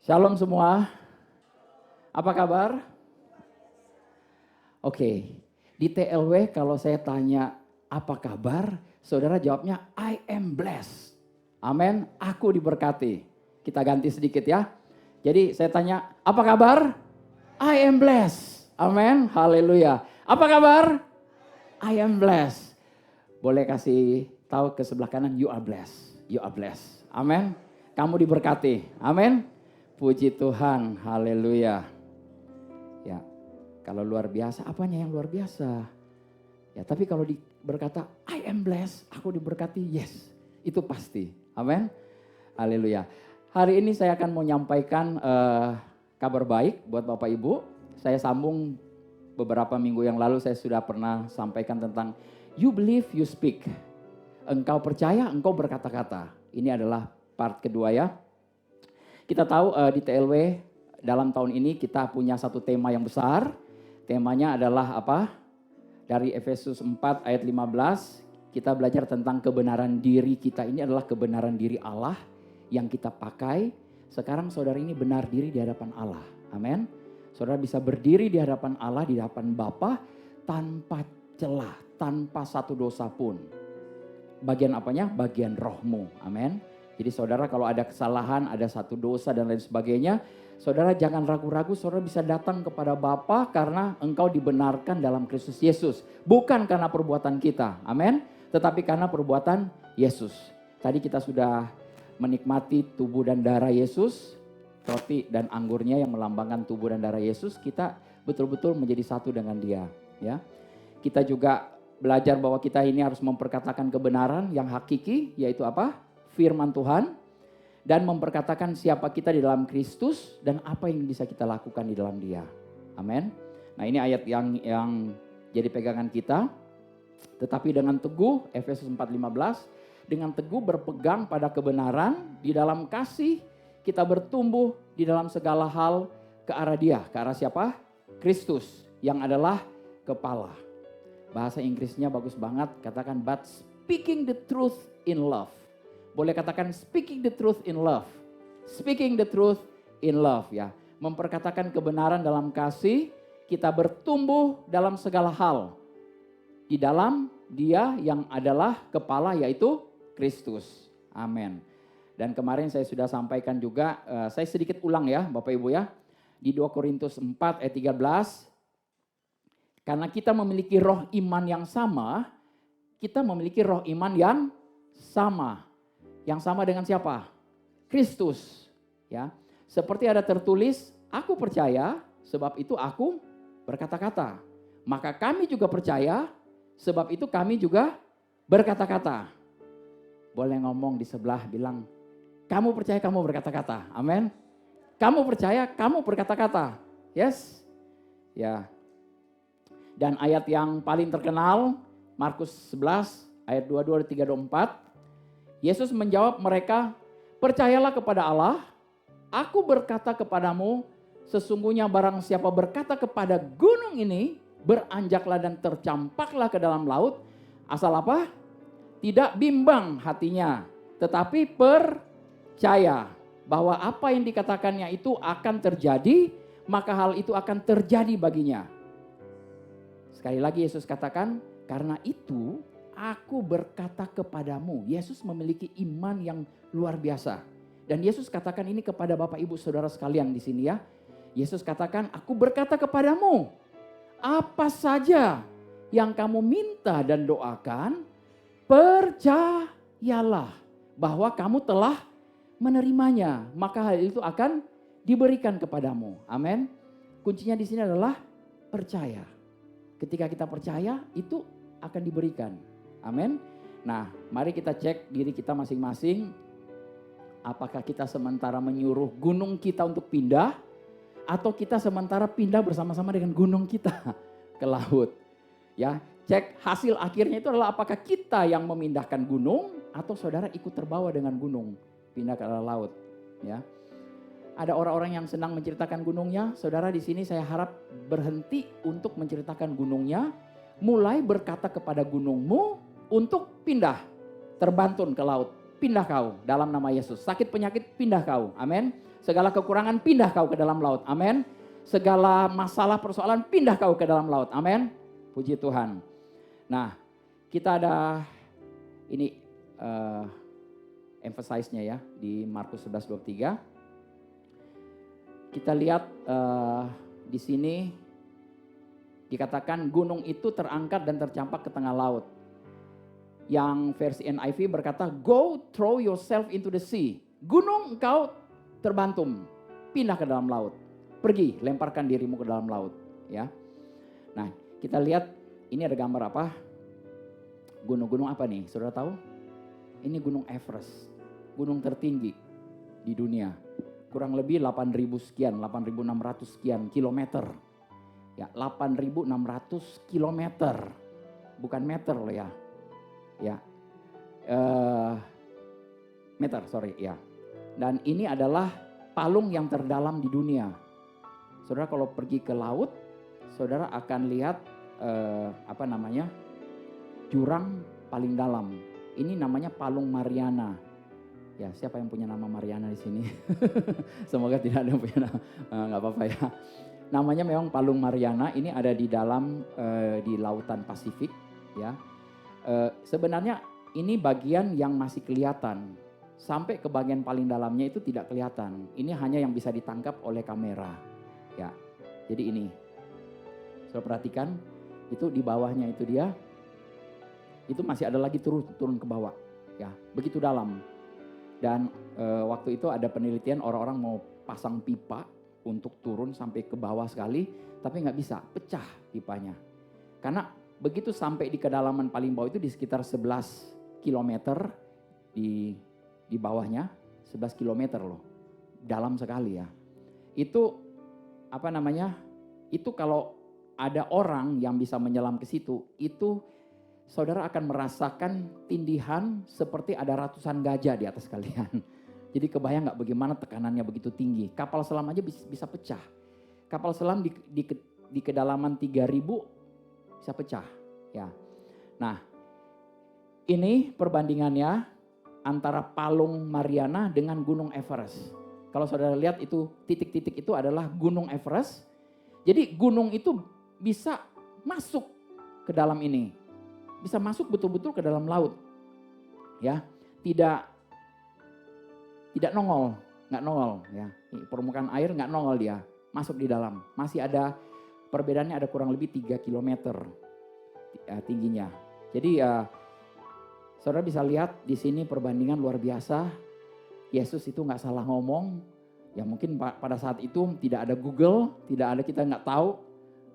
Shalom semua, apa kabar? Oke, di TLW kalau saya tanya apa kabar, saudara jawabnya I am blessed. Amin, aku diberkati. Kita ganti sedikit ya. Jadi saya tanya, apa kabar? I am blessed. Amin, haleluya. Apa kabar? I am blessed. Boleh kasih tahu ke sebelah kanan, you are blessed. You are blessed. Amin, kamu diberkati. Amin. Puji Tuhan, haleluya. Ya, kalau luar biasa, apanya yang luar biasa? Ya, tapi kalau berkata, I am blessed, aku diberkati, yes, itu pasti. Amin, haleluya. Hari ini saya akan mau menyampaikan kabar baik buat Bapak Ibu. Saya sambung beberapa minggu yang lalu saya sudah pernah sampaikan tentang you believe, you speak. Engkau percaya, engkau berkata-kata. Ini adalah part kedua ya. Kita tahu di TLW dalam tahun ini kita punya satu tema yang besar. Temanya adalah apa? Dari Efesus 4 ayat 15 kita belajar tentang kebenaran diri kita. Ini adalah kebenaran diri Allah yang kita pakai. Sekarang saudara ini benar diri di hadapan Allah. Amin. Saudara bisa berdiri di hadapan Allah, di hadapan Bapa tanpa celah, tanpa satu dosa pun. Bagian apanya? Bagian rohmu. Amin. Jadi saudara kalau ada kesalahan, ada satu dosa dan lain sebagainya, saudara jangan ragu-ragu, saudara bisa datang kepada Bapa karena engkau dibenarkan dalam Kristus Yesus. Bukan karena perbuatan kita, amin. Tetapi karena perbuatan Yesus. Tadi kita sudah menikmati tubuh dan darah Yesus, roti dan anggurnya yang melambangkan tubuh dan darah Yesus, kita betul-betul menjadi satu dengan dia. Ya, kita juga belajar bahwa kita ini harus memperkatakan kebenaran yang hakiki, yaitu apa? Firman Tuhan, dan memperkatakan siapa kita di dalam Kristus dan apa yang bisa kita lakukan di dalam Dia. Amin. Nah, ini ayat yang jadi pegangan kita. Tetapi dengan teguh, Efesus 4:15, dengan teguh berpegang pada kebenaran, di dalam kasih kita bertumbuh di dalam segala hal ke arah Dia. Ke arah siapa? Kristus yang adalah kepala. Bahasa Inggrisnya bagus banget, katakan but speaking the truth in love. Boleh katakan speaking the truth in love. Speaking the truth in love ya. Memperkatakan kebenaran dalam kasih, kita bertumbuh dalam segala hal. Di dalam Dia yang adalah kepala yaitu Kristus. Amin. Dan kemarin saya sudah sampaikan juga, saya sedikit ulang ya Bapak Ibu ya. Di 2 Korintus 4 ayat 13. Karena kita memiliki roh iman yang sama, kita memiliki roh iman yang sama. Yang sama dengan siapa? Kristus. Ya, seperti ada tertulis, aku percaya sebab itu aku berkata-kata. Maka kami juga percaya sebab itu kami juga berkata-kata. Boleh ngomong di sebelah bilang, kamu percaya kamu berkata-kata. Amin. Kamu percaya kamu berkata-kata. Yes. Ya. Dan ayat yang paling terkenal, Markus 11 ayat 22, 23, 24. Yesus menjawab mereka, percayalah kepada Allah, aku berkata kepadamu, sesungguhnya barang siapa berkata kepada gunung ini, beranjaklah dan tercampaklah ke dalam laut, asal apa? Tidak bimbang hatinya, tetapi percaya bahwa apa yang dikatakannya itu akan terjadi, maka hal itu akan terjadi baginya. Sekali lagi Yesus katakan, karena itu aku berkata kepadamu. Yesus memiliki iman yang luar biasa. Dan Yesus katakan ini kepada Bapak Ibu Saudara sekalian di sini ya. Yesus katakan, aku berkata kepadamu, apa saja yang kamu minta dan doakan, percayalah bahwa kamu telah menerimanya, maka hal itu akan diberikan kepadamu. Amin. Kuncinya di sini adalah percaya. Ketika kita percaya, itu akan diberikan. Amin. Nah, mari kita cek diri kita masing-masing. Apakah kita sementara menyuruh gunung kita untuk pindah, atau kita sementara pindah bersama-sama dengan gunung kita ke laut. Ya, cek hasil akhirnya itu adalah apakah kita yang memindahkan gunung, atau saudara ikut terbawa dengan gunung pindah ke arah laut. Ya, ada orang-orang yang senang menceritakan gunungnya. Saudara di sini saya harap berhenti untuk menceritakan gunungnya, mulai berkata kepada gunungmu untuk pindah, terbantun ke laut. pindah kau dalam nama Yesus. Sakit penyakit pindah kau, amin. Segala kekurangan pindah kau ke dalam laut, amin. Segala masalah persoalan pindah kau ke dalam laut, amin. Puji Tuhan. Nah, kita ada ini emphasize-nya ya di Markus 11:23. Kita lihat di sini dikatakan gunung itu terangkat dan tercampak ke tengah laut. Yang versi NIV berkata, go throw yourself into the sea. Gunung engkau terbantum, pindah ke dalam laut. Pergi, lemparkan dirimu ke dalam laut. Ya. Nah, kita lihat ini ada gambar apa? Gunung-gunung apa nih? Saudara tahu? Ini Gunung Everest, gunung tertinggi di dunia. Kurang lebih 8.000 sekian, 8.600 sekian kilometer. Ya, 8.600 kilometer. Bukan meter loh ya. Ya, meter, sorry ya. Dan ini adalah palung yang terdalam di dunia. Saudara kalau pergi ke laut, saudara akan lihat jurang paling dalam. Ini namanya Palung Mariana. Ya, siapa yang punya nama Mariana di sini? Semoga tidak ada yang punya nama, nggak apa-apa ya. Namanya memang Palung Mariana. Ini ada di dalam di lautan Pasifik, ya. Sebenarnya ini bagian yang masih kelihatan, sampai ke bagian paling dalamnya itu tidak kelihatan. Ini hanya yang bisa ditangkap oleh kamera, ya. Jadi ini, saudara perhatikan, itu di bawahnya itu dia, itu masih ada lagi turun ke bawah, ya, begitu dalam. Dan waktu itu ada penelitian orang-orang mau pasang pipa untuk turun sampai ke bawah sekali, tapi nggak bisa, pecah pipanya, karena begitu sampai di kedalaman paling bawah itu di sekitar 11 km di bawahnya, 11 km loh. Dalam sekali ya. Itu itu kalau ada orang yang bisa menyelam ke situ, itu saudara akan merasakan tindihan seperti ada ratusan gajah di atas kalian. Jadi kebayang gak bagaimana tekanannya begitu tinggi. Kapal selam aja bisa pecah. Kapal selam di kedalaman 3.000 bisa pecah, ya. Nah, ini perbandingannya antara Palung Mariana dengan Gunung Everest. Kalau saudara lihat itu titik-titik itu adalah Gunung Everest. Jadi gunung itu bisa masuk ke dalam ini, bisa masuk betul-betul ke dalam laut, ya. Tidak nongol, nggak nongol, ya. Permukaan air nggak nongol dia, masuk di dalam. Masih ada perbedaannya, ada kurang lebih 3 km tingginya. Jadi saudara bisa lihat di sini perbandingan luar biasa. Yesus itu nggak salah ngomong. Ya mungkin pada saat itu tidak ada Google, tidak ada, kita nggak tahu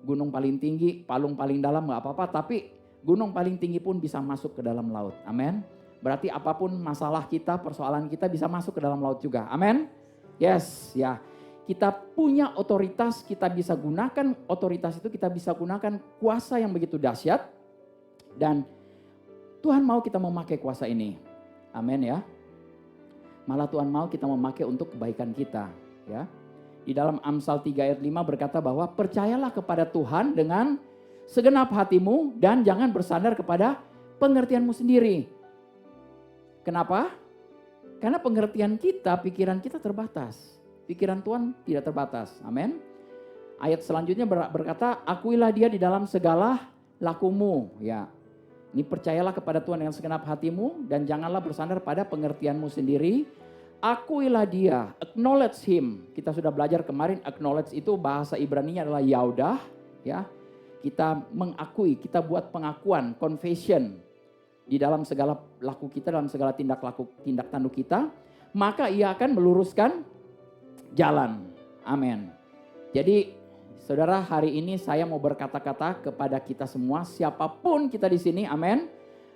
gunung paling tinggi, palung paling dalam nggak apa-apa. Tapi gunung paling tinggi pun bisa masuk ke dalam laut. Amin. Berarti apapun masalah kita, persoalan kita bisa masuk ke dalam laut juga. Amin. Yes, ya. Kita punya otoritas, kita bisa gunakan otoritas itu, kita bisa gunakan kuasa yang begitu dahsyat. Dan Tuhan mau kita memakai kuasa ini. Amin ya. Malah Tuhan mau kita memakai untuk kebaikan kita, ya. Di dalam Amsal 3 ayat 5 berkata bahwa percayalah kepada Tuhan dengan segenap hatimu dan jangan bersandar kepada pengertianmu sendiri. Kenapa? Karena pengertian kita, pikiran kita terbatas. Pikiran Tuhan tidak terbatas. Amin. Ayat selanjutnya berkata, akuilah dia di dalam segala lakumu. Ya. Ini percayalah kepada Tuhan dengan segenap hatimu dan janganlah bersandar pada pengertianmu sendiri. Akuilah dia, acknowledge him. Kita sudah belajar kemarin, acknowledge itu bahasa Ibraninya adalah yaudah. Ya. Kita mengakui, kita buat pengakuan, confession. Di dalam segala laku kita, dalam segala tindak tanduk kita. Maka ia akan meluruskan jalan. Amin. Jadi saudara, hari ini saya mau berkata-kata kepada kita semua, siapapun kita di sini, amin.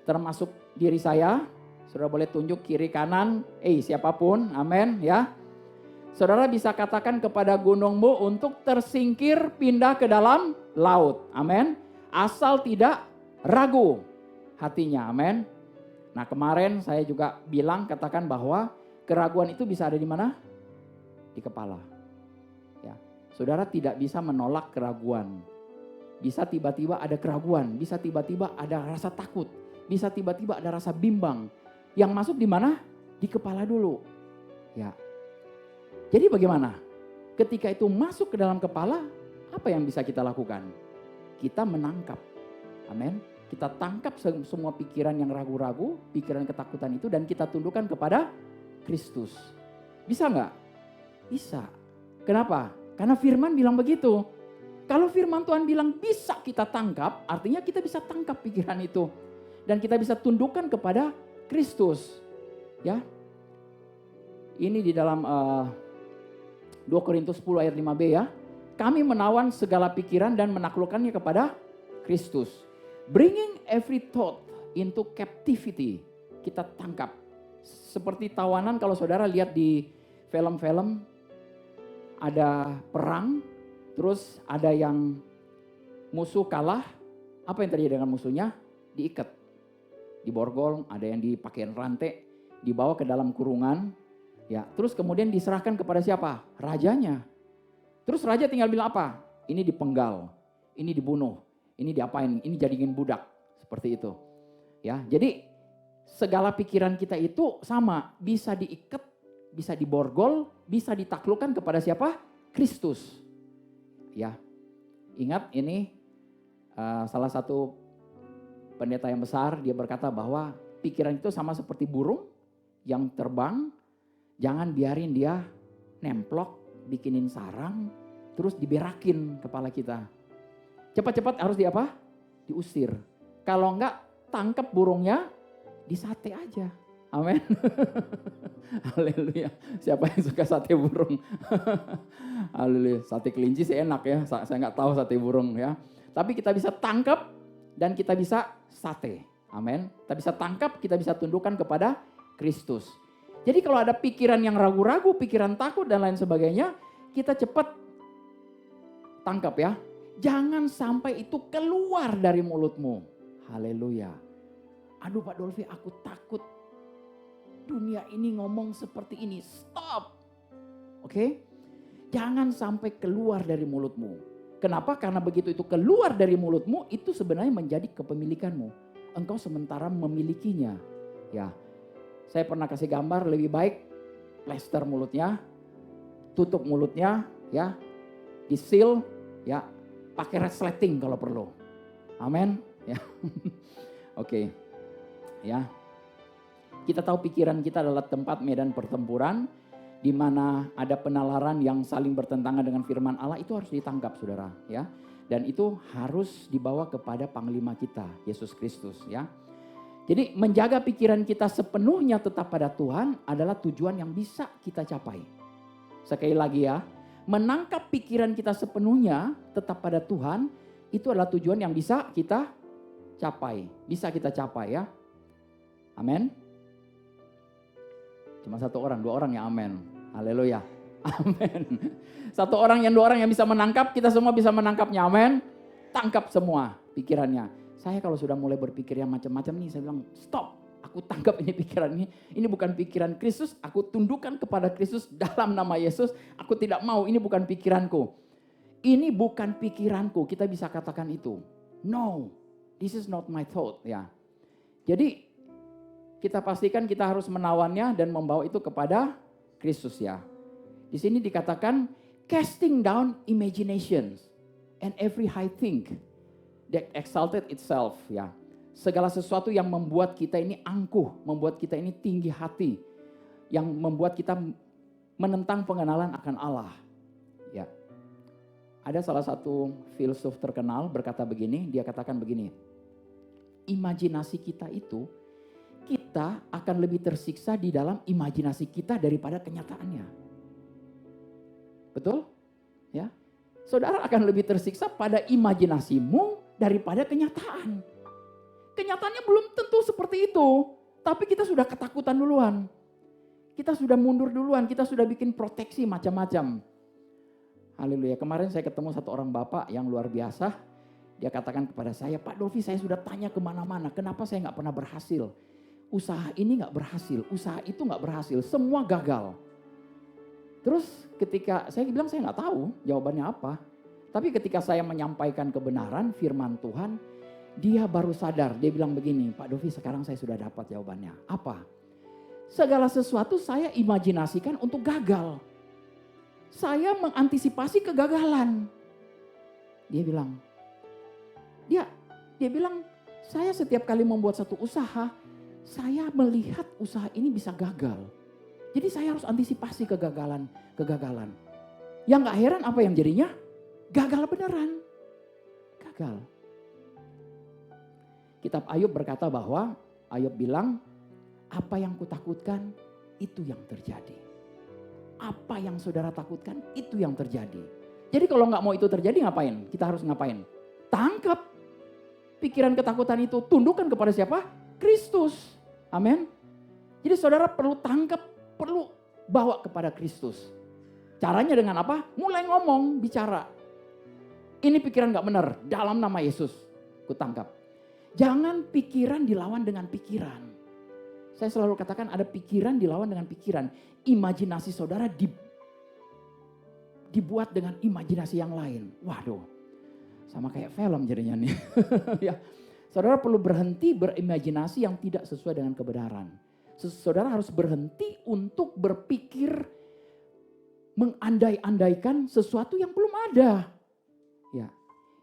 Termasuk diri saya. Saudara boleh tunjuk kiri kanan, siapapun, amin ya. Saudara bisa katakan kepada gunungmu untuk tersingkir pindah ke dalam laut, amin. Asal tidak ragu hatinya, amin. Nah kemarin saya juga bilang, katakan bahwa keraguan itu bisa ada di mana? Di kepala. Ya. Saudara tidak bisa menolak keraguan. Bisa tiba-tiba ada keraguan, bisa tiba-tiba ada rasa takut, bisa tiba-tiba ada rasa bimbang. Yang masuk di mana? di kepala dulu. Ya. Jadi bagaimana? Ketika itu masuk ke dalam kepala, apa yang bisa kita lakukan? Kita menangkap. Amin. Kita tangkap semua pikiran yang ragu-ragu, pikiran ketakutan itu, dan kita tundukkan kepada Kristus. Bisa nggak? Bisa. Kenapa? Karena firman bilang begitu. Kalau firman Tuhan bilang bisa kita tangkap, artinya kita bisa tangkap pikiran itu. Dan kita bisa tundukkan kepada Kristus. Ya. Ini di dalam 2 Korintus 10 ayat 5b ya. Kami menawan segala pikiran dan menaklukkannya kepada Kristus. Bringing every thought into captivity. Kita tangkap. Seperti tawanan kalau saudara lihat di film-film. Ada perang. Terus ada yang musuh kalah. Apa yang terjadi dengan musuhnya? Diikat. Diborgol, ada yang dipakai rantai. Dibawa ke dalam kurungan. Ya, terus kemudian diserahkan kepada siapa? Rajanya. Terus raja tinggal bilang apa? Ini dipenggal, ini dibunuh, ini diapain, ini jadiin budak. Seperti itu. Ya, jadi segala pikiran kita itu sama, bisa diikat, bisa diborgol, bisa ditaklukkan kepada siapa? Kristus. Ya. Ingat ini salah satu pendeta yang besar, dia berkata bahwa pikiran itu sama seperti burung yang terbang. Jangan biarin dia nemplok, bikinin sarang, terus diberakin kepala kita. Cepat-cepat harus diapa? Diusir. Kalau enggak, tangkap burungnya, disate aja. Amin. Haleluya. Siapa yang suka sate burung? Haleluya. Sate kelinci sih enak ya. Saya enggak tahu sate burung ya. Tapi kita bisa tangkap dan kita bisa sate. Amin. Kita bisa tangkap, kita bisa tundukkan kepada Kristus. Jadi kalau ada pikiran yang ragu-ragu, pikiran takut dan lain sebagainya, kita cepat tangkap ya. Jangan sampai itu keluar dari mulutmu. Haleluya. Aduh Pak Dolfi, aku takut. Dunia ini ngomong seperti ini. Stop. Oke? Jangan sampai keluar dari mulutmu. Kenapa? Karena begitu itu keluar dari mulutmu, itu sebenarnya menjadi kepemilikanmu. Engkau sementara memilikinya. Ya. Saya pernah kasih gambar, lebih baik plester mulutnya, tutup mulutnya, ya, di-seal, ya, pakai resleting kalau perlu. Amin. Ya. Oke. Ya. Kita tahu pikiran kita adalah tempat medan pertempuran, di mana ada penalaran yang saling bertentangan dengan firman Allah, itu harus ditangkap, saudara. Ya. Dan itu harus dibawa kepada panglima kita, Yesus Kristus. Ya. Jadi menjaga pikiran kita sepenuhnya tetap pada Tuhan adalah tujuan yang bisa kita capai. Sekali lagi ya, menangkap pikiran kita sepenuhnya tetap pada Tuhan, itu adalah tujuan yang bisa kita capai. Bisa kita capai ya. Amin. Cuma satu orang, dua orang ya amin. Haleluya. Amin. Satu orang yang dua orang yang bisa menangkap, kita semua bisa menangkapnya. Amin. Tangkap semua pikirannya. Saya kalau sudah mulai berpikir yang macam-macam nih, saya bilang stop, aku tangkap ini pikiran ini. Ini bukan pikiran Kristus, aku tundukkan kepada Kristus dalam nama Yesus. Aku tidak mau, ini bukan pikiranku. Ini bukan pikiranku, kita bisa katakan itu. No, this is not my thought. Ya. Jadi kita pastikan kita harus menawannya dan membawa itu kepada Kristus ya. Di sini dikatakan casting down imaginations and every high thing that exalted itself ya. Segala sesuatu yang membuat kita ini angkuh, membuat kita ini tinggi hati, yang membuat kita menentang pengenalan akan Allah. Ya. Ada salah satu filsuf terkenal berkata begini, dia katakan begini. Imajinasi kita itu, kita akan lebih tersiksa di dalam imajinasi kita daripada kenyataannya. Betul? Ya. Saudara akan lebih tersiksa pada imajinasimu daripada kenyataan. Kenyataannya belum tentu seperti itu. Tapi kita sudah ketakutan duluan. Kita sudah mundur duluan. Kita sudah bikin proteksi macam-macam. Haleluya. Kemarin saya ketemu satu orang bapak yang luar biasa. Dia katakan kepada saya, Pak Dolfi, saya sudah tanya kemana-mana. Kenapa saya gak pernah berhasil? Usaha ini gak berhasil. Usaha itu gak berhasil. Semua gagal. Terus ketika saya bilang saya gak tahu jawabannya apa. Tapi ketika saya menyampaikan kebenaran firman Tuhan, dia baru sadar. Dia bilang begini, Pak Dolfi sekarang saya sudah dapat jawabannya. Apa? segala sesuatu saya imajinasikan untuk gagal. Saya mengantisipasi kegagalan. Dia bilang, saya setiap kali membuat satu usaha, saya melihat usaha ini bisa gagal. Jadi saya harus antisipasi kegagalan. Yang gak heran apa yang jadinya? Gagal beneran. Gagal. Kitab Ayub berkata bahwa, Ayub bilang, apa yang kutakutkan itu yang terjadi. Apa yang saudara takutkan itu yang terjadi. Jadi kalau nggak mau itu terjadi ngapain? Kita harus ngapain? Tangkap pikiran ketakutan itu, tundukkan kepada siapa? Kristus. Amin. Jadi saudara perlu tangkap, perlu bawa kepada Kristus. Caranya dengan apa? Mulai ngomong, bicara. Ini pikiran nggak benar, dalam nama Yesus kutangkap. Jangan pikiran dilawan dengan pikiran. Saya selalu katakan ada pikiran dilawan dengan pikiran. Imajinasi saudara dibuat dengan imajinasi yang lain. Waduh, sama kayak film jadinya nih. Ya, saudara perlu berhenti berimajinasi yang tidak sesuai dengan kebenaran. Saudara harus berhenti untuk berpikir mengandai-andaikan sesuatu yang belum ada. Ya,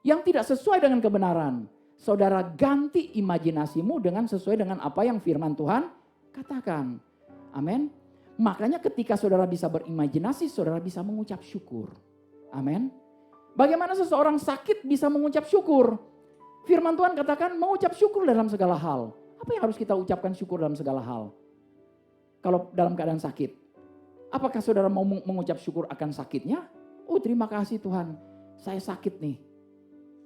yang tidak sesuai dengan kebenaran. Saudara ganti imajinasimu dengan sesuai dengan apa yang firman Tuhan katakan. Amin. Makanya ketika saudara bisa berimajinasi, saudara bisa mengucap syukur. Amin. Bagaimana seseorang sakit bisa mengucap syukur? Firman Tuhan katakan mengucap syukur dalam segala hal. Apa yang harus kita ucapkan syukur dalam segala hal? Kalau dalam keadaan sakit. Apakah saudara mau mengucap syukur akan sakitnya? Oh, terima kasih Tuhan, saya sakit nih.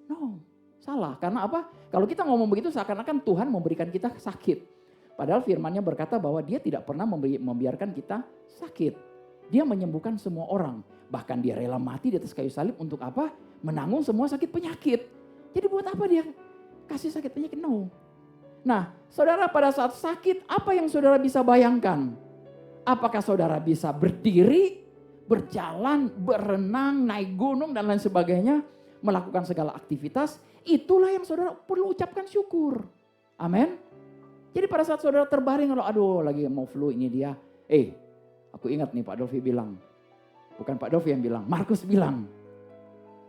No, salah. Karena apa? Kalau kita ngomong begitu seakan-akan Tuhan memberikan kita sakit. Padahal firman-Nya berkata bahwa Dia tidak pernah membiarkan kita sakit. Dia menyembuhkan semua orang. Bahkan Dia rela mati di atas kayu salib untuk apa? Menanggung semua sakit penyakit. Jadi buat apa Dia kasih sakit penyakit? No. Nah, saudara pada saat sakit, apa yang saudara bisa bayangkan? Apakah saudara bisa berdiri, berjalan, berenang, naik gunung dan lain sebagainya, melakukan segala aktivitas? Itulah yang saudara perlu ucapkan syukur. Amin. Jadi pada saat saudara terbaring, aduh lagi mau flu ini dia. Aku ingat nih Pak Dolfi bilang. Bukan Pak Dolfi yang bilang, Markus bilang.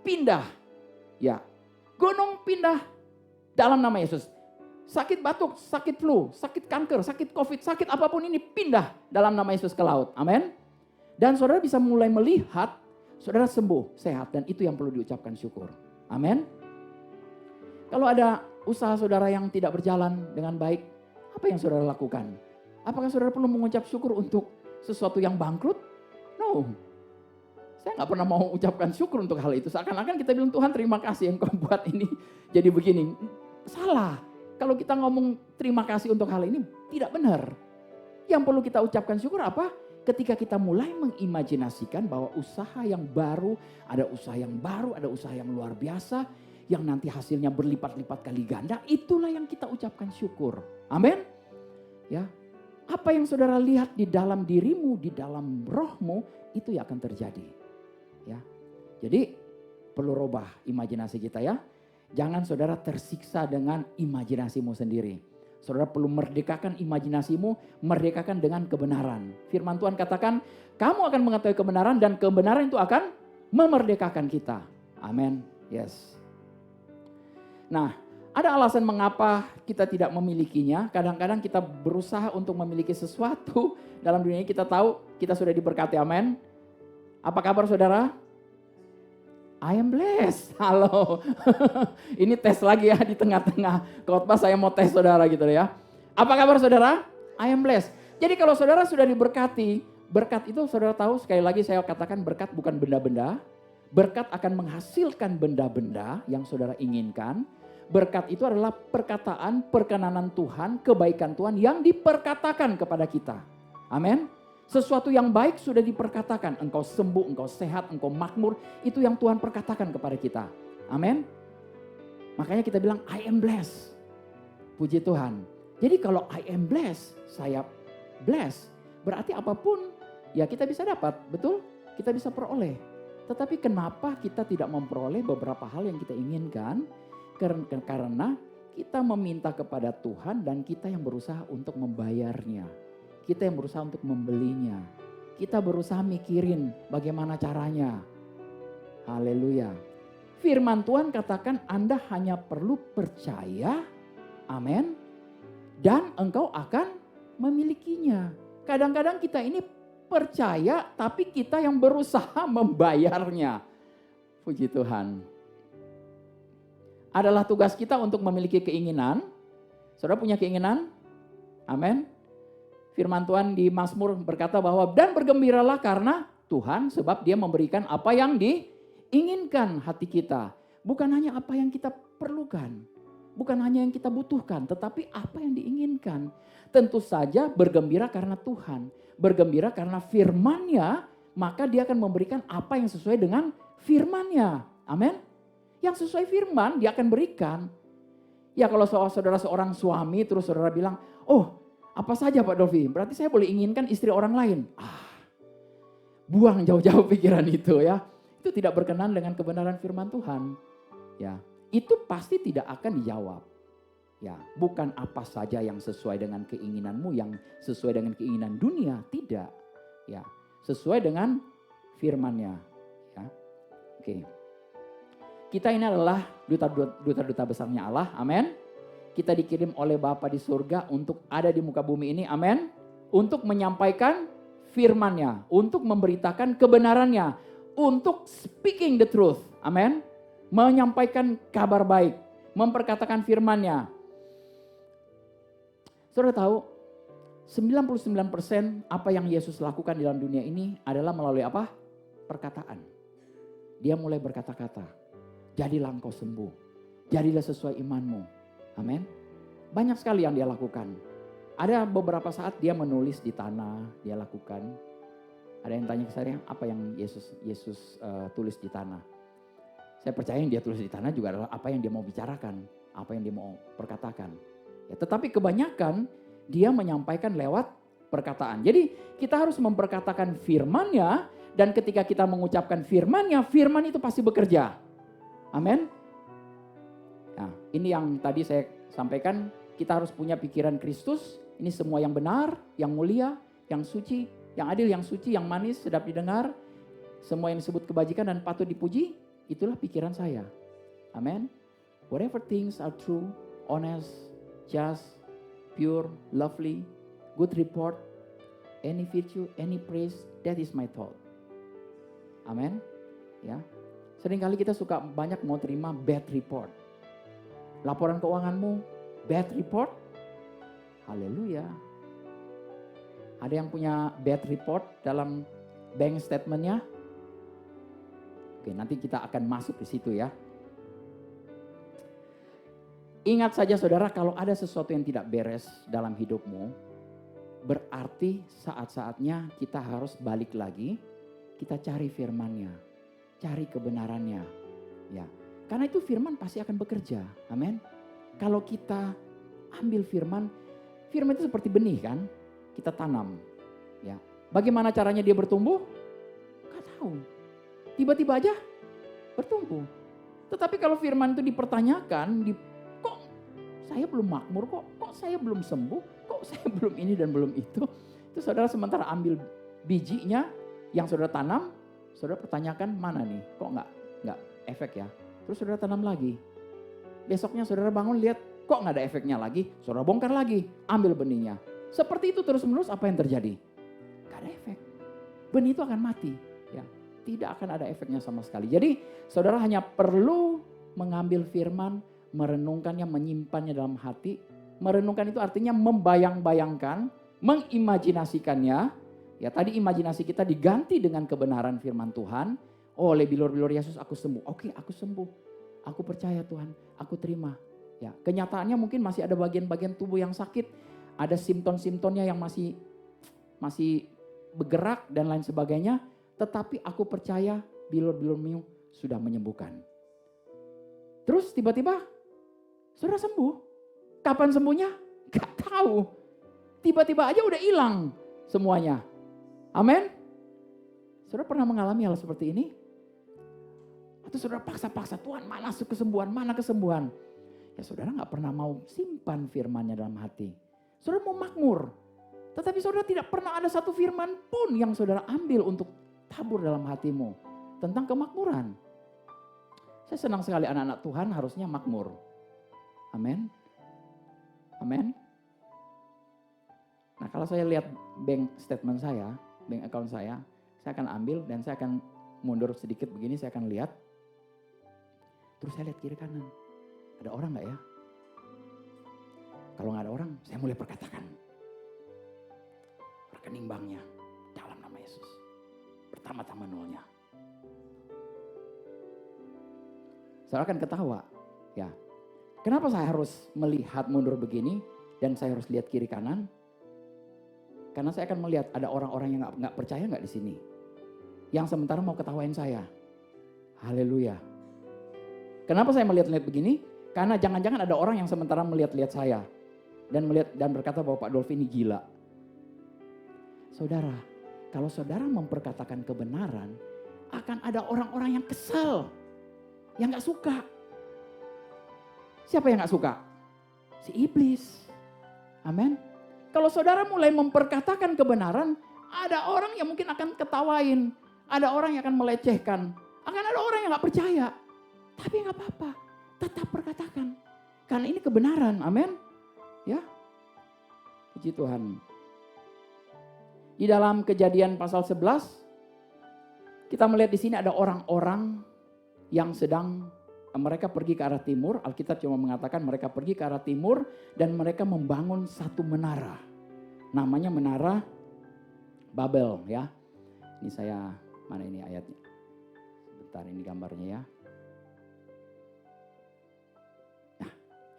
Pindah. Ya, gunung pindah dalam nama Yesus. Sakit batuk, sakit flu, sakit kanker, sakit covid, sakit apapun ini pindah dalam nama Yesus ke laut. Amin. Dan saudara bisa mulai melihat saudara sembuh, sehat. Dan itu yang perlu diucapkan syukur. Amin. Kalau ada usaha saudara yang tidak berjalan dengan baik, apa yang saudara lakukan? Apakah saudara perlu mengucap syukur untuk sesuatu yang bangkrut? No. Saya nggak pernah mau ucapkan syukur untuk hal itu. Seakan-akan kita bilang, Tuhan terima kasih engkau buat ini jadi begini. Salah. Kalau kita ngomong terima kasih untuk hal ini, tidak benar. Yang perlu kita ucapkan syukur apa? Ketika kita mulai mengimajinasikan bahwa usaha yang baru, ada usaha yang baru, ada usaha yang luar biasa, yang nanti hasilnya berlipat-lipat kali ganda, itulah yang kita ucapkan syukur. Amin. Ya. Apa yang saudara lihat di dalam dirimu, di dalam rohmu, itu yang akan terjadi. Ya. Jadi perlu rubah imajinasi kita ya. Jangan saudara tersiksa dengan imajinasimu sendiri. Saudara perlu merdekakan imajinasimu, merdekakan dengan kebenaran. Firman Tuhan katakan, kamu akan mengetahui kebenaran dan kebenaran itu akan memerdekakan kita. Amin. Yes. Nah, ada alasan mengapa kita tidak memilikinya. Kadang-kadang kita berusaha untuk memiliki sesuatu dalam dunia ini. Kita tahu kita sudah diberkati, amin. Apa kabar saudara? I am blessed. Halo. Ini tes lagi ya di tengah-tengah khotbah, saya mau tes saudara gitu ya. Apa kabar saudara? I am blessed. Jadi kalau saudara sudah diberkati, berkat itu saudara tahu, sekali lagi saya katakan berkat bukan benda-benda. Berkat akan menghasilkan benda-benda yang saudara inginkan. Berkat itu adalah perkataan, perkenanan Tuhan, kebaikan Tuhan yang diperkatakan kepada kita. Amin. Sesuatu yang baik sudah diperkatakan. Engkau sembuh, engkau sehat, engkau makmur. Itu yang Tuhan perkatakan kepada kita. Amin. Makanya kita bilang I am blessed. Puji Tuhan. Jadi kalau I am blessed, saya blessed. Berarti apapun ya kita bisa dapat. Betul? Kita bisa peroleh. Tetapi kenapa kita tidak memperoleh beberapa hal yang kita inginkan? Karena kita meminta kepada Tuhan dan kita yang berusaha untuk membayarnya. Kita yang berusaha untuk membelinya. Kita berusaha mikirin bagaimana caranya. Haleluya. Firman Tuhan katakan Anda hanya perlu percaya. Amin. Dan engkau akan memilikinya. Kadang-kadang kita ini percaya tapi kita yang berusaha membayarnya. Puji Tuhan. Adalah tugas kita untuk memiliki keinginan. Saudara punya keinginan? Amin. Firman Tuhan di Mazmur berkata bahwa dan bergembiralah karena Tuhan sebab dia memberikan apa yang diinginkan hati kita. Bukan hanya apa yang kita perlukan. Bukan hanya yang kita butuhkan, tetapi apa yang diinginkan. Tentu saja bergembira karena Tuhan. Bergembira karena firman-Nya, maka dia akan memberikan apa yang sesuai dengan firman-Nya. Amin. Yang sesuai firman dia akan berikan. Ya kalau saudara seorang suami terus saudara bilang, oh apa saja Pak Dovi, berarti saya boleh inginkan istri orang lain. Buang jauh-jauh pikiran itu ya. Itu tidak berkenan dengan kebenaran firman Tuhan. Ya, itu pasti tidak akan dijawab. Ya, bukan apa saja yang sesuai dengan keinginanmu, yang sesuai dengan keinginan dunia, tidak. Ya, sesuai dengan firman-Nya. Ya. Oke. Kita ini adalah duta-duta besarnya Allah. Amin. Kita dikirim oleh Bapa di surga untuk ada di muka bumi ini, amin. Untuk menyampaikan firman-Nya, untuk memberitakan kebenarannya, untuk speaking the truth, amin. Menyampaikan kabar baik, memperkatakan firman-Nya. Saudara tahu, 99% apa yang Yesus lakukan di dalam dunia ini adalah melalui apa? Perkataan. Dia mulai berkata-kata, jadilah engkau sembuh, jadilah sesuai imanmu. Amin. Banyak sekali yang dia lakukan. Ada beberapa saat dia menulis di tanah, dia lakukan. Ada yang tanya ke saya, apa yang Yesus tulis di tanah? Saya percaya yang dia tulis di tanah juga adalah apa yang dia mau bicarakan, apa yang dia mau perkatakan. Ya, tetapi kebanyakan dia menyampaikan lewat perkataan. Jadi kita harus memperkatakan firman-Nya, dan ketika kita mengucapkan firman-Nya, firman itu pasti bekerja. Amin. Nah, ini yang tadi saya sampaikan, kita harus punya pikiran Kristus. Ini semua yang benar, yang mulia, yang suci, yang adil, yang suci, yang manis, sedap didengar. Semua yang disebut kebajikan dan patut dipuji, itulah pikiran saya. Amin. Whatever things are true, honest, just, pure, lovely, good report, any virtue, any praise, that is my thought. Amin. Ya. Seringkali kita suka banyak mau terima bad report. Laporan keuanganmu, bad report. Haleluya. Ada yang punya bad report dalam bank statement-nya? Oke, nanti kita akan masuk di situ ya. Ingat saja saudara, kalau ada sesuatu yang tidak beres dalam hidupmu, berarti saat-saatnya kita harus balik lagi, kita cari firman-Nya, cari kebenarannya. Ya. Karena itu firman pasti akan bekerja. Amin. Kalau kita ambil firman itu seperti benih kan. Kita tanam. Ya. Bagaimana caranya dia bertumbuh? Gak tahu. Tiba-tiba aja bertumbuh. Tetapi kalau firman itu dipertanyakan, kok saya belum makmur, kok saya belum sembuh, kok saya belum ini dan belum itu. Itu saudara sementara ambil bijinya yang saudara tanam, saudara pertanyakan mana nih, kok nggak efek ya. Terus saudara tanam lagi. Besoknya saudara bangun lihat kok nggak ada efeknya lagi. Saudara bongkar lagi, ambil benihnya. Seperti itu terus menerus apa yang terjadi? Gak ada efek. Benih itu akan mati. Ya, tidak akan ada efeknya sama sekali. Jadi saudara hanya perlu mengambil firman, merenungkannya, menyimpannya dalam hati. Merenungkan itu artinya membayang-bayangkan, mengimajinasikannya. Ya tadi imajinasi kita diganti dengan kebenaran firman Tuhan. Oh, oleh bilur-bilur Yesus aku sembuh. Oke, aku sembuh. Aku percaya Tuhan, aku terima. Ya, kenyataannya mungkin masih ada bagian-bagian tubuh yang sakit, ada simptom-simptomnya yang masih bergerak dan lain sebagainya, tetapi aku percaya bilur-bilurmu sudah menyembuhkan. Terus tiba-tiba saudara sembuh. Kapan sembuhnya? Gak tahu. Tiba-tiba aja udah hilang semuanya. Amin. Saudara pernah mengalami hal seperti ini? Atau saudara paksa-paksa, Tuhan mana kesembuhan, mana kesembuhan. Ya saudara gak pernah mau simpan firman-Nya dalam hati. Saudara mau makmur. Tetapi saudara tidak pernah ada satu firman pun yang saudara ambil untuk tabur dalam hatimu tentang kemakmuran. Saya senang sekali anak-anak Tuhan harusnya makmur. Amin. Amin. Nah kalau saya lihat bank statement saya, bank account saya akan ambil dan saya akan mundur sedikit begini, saya akan lihat. Terus saya lihat kiri kanan. Ada orang gak ya? Kalau gak ada orang, saya mulai perkatakan. Rekening banknya, dalam nama Yesus. Pertama-tama nolnya. Saya akan ketawa. Ya. Kenapa saya harus melihat mundur begini dan saya harus lihat kiri kanan? Karena saya akan melihat ada orang-orang yang nggak percaya nggak di sini, yang sementara mau ketawain saya. Haleluya. Kenapa saya melihat-lihat begini? Karena jangan-jangan ada orang yang sementara melihat-lihat saya dan berkata bahwa Pak Dolphy ini gila. Saudara, kalau saudara memperkatakan kebenaran, akan ada orang-orang yang kesal, yang nggak suka. Siapa yang nggak suka? Si iblis. Amin. Kalau saudara mulai memperkatakan kebenaran, ada orang yang mungkin akan ketawain, ada orang yang akan melecehkan, akan ada orang yang gak percaya. Tapi gak apa-apa, tetap perkatakan. Karena ini kebenaran, amin. Ya, puji Tuhan. Di dalam Kejadian pasal 11, kita melihat di sini ada orang-orang yang sedang, mereka pergi ke arah timur. Alkitab cuma mengatakan mereka pergi ke arah timur dan mereka membangun satu menara. Namanya menara Babel ya. Ini saya, mana ini ayatnya? Sebentar, ini gambarnya ya. Nah,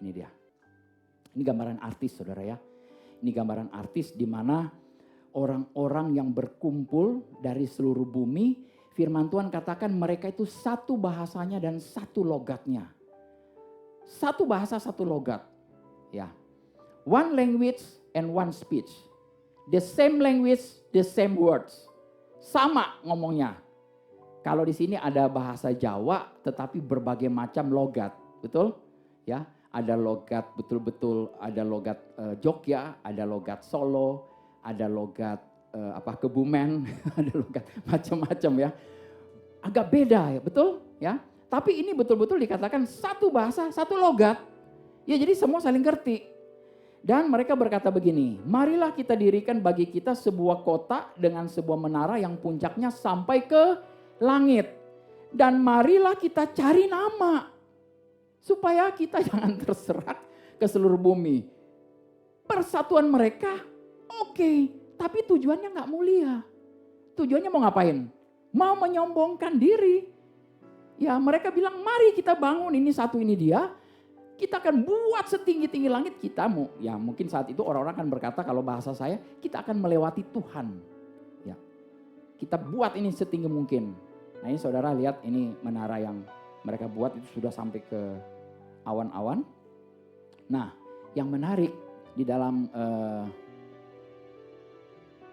ini dia. Ini gambaran artis saudara ya. Ini gambaran artis di mana orang-orang yang berkumpul dari seluruh bumi. Firman Tuhan katakan mereka itu satu bahasanya dan satu logatnya. Satu bahasa, satu logat. Ya. One language and one speech. The same language, the same words. Sama ngomongnya. Kalau di sini ada bahasa Jawa tetapi berbagai macam logat. Betul? Ya, ada logat betul-betul, ada logat Jogja, ada logat Solo, ada logat Kebumen, ada logat macam-macam ya. Agak beda ya, betul ya. Tapi ini betul-betul dikatakan satu bahasa, satu logat. Ya jadi semua saling ngerti. Dan mereka berkata begini, marilah kita dirikan bagi kita sebuah kota dengan sebuah menara yang puncaknya sampai ke langit. Dan marilah kita cari nama. Supaya kita jangan terserak ke seluruh bumi. Persatuan mereka oke, tapi tujuannya gak mulia. Tujuannya mau ngapain? Mau menyombongkan diri. Ya mereka bilang mari kita bangun ini satu ini dia. Kita akan buat setinggi-tinggi langit kita mau. Ya mungkin saat itu orang-orang akan berkata kalau bahasa saya kita akan melewati Tuhan. Ya, kita buat ini setinggi mungkin. Nah ini saudara lihat ini menara yang mereka buat itu sudah sampai ke awan-awan. Nah yang menarik di dalam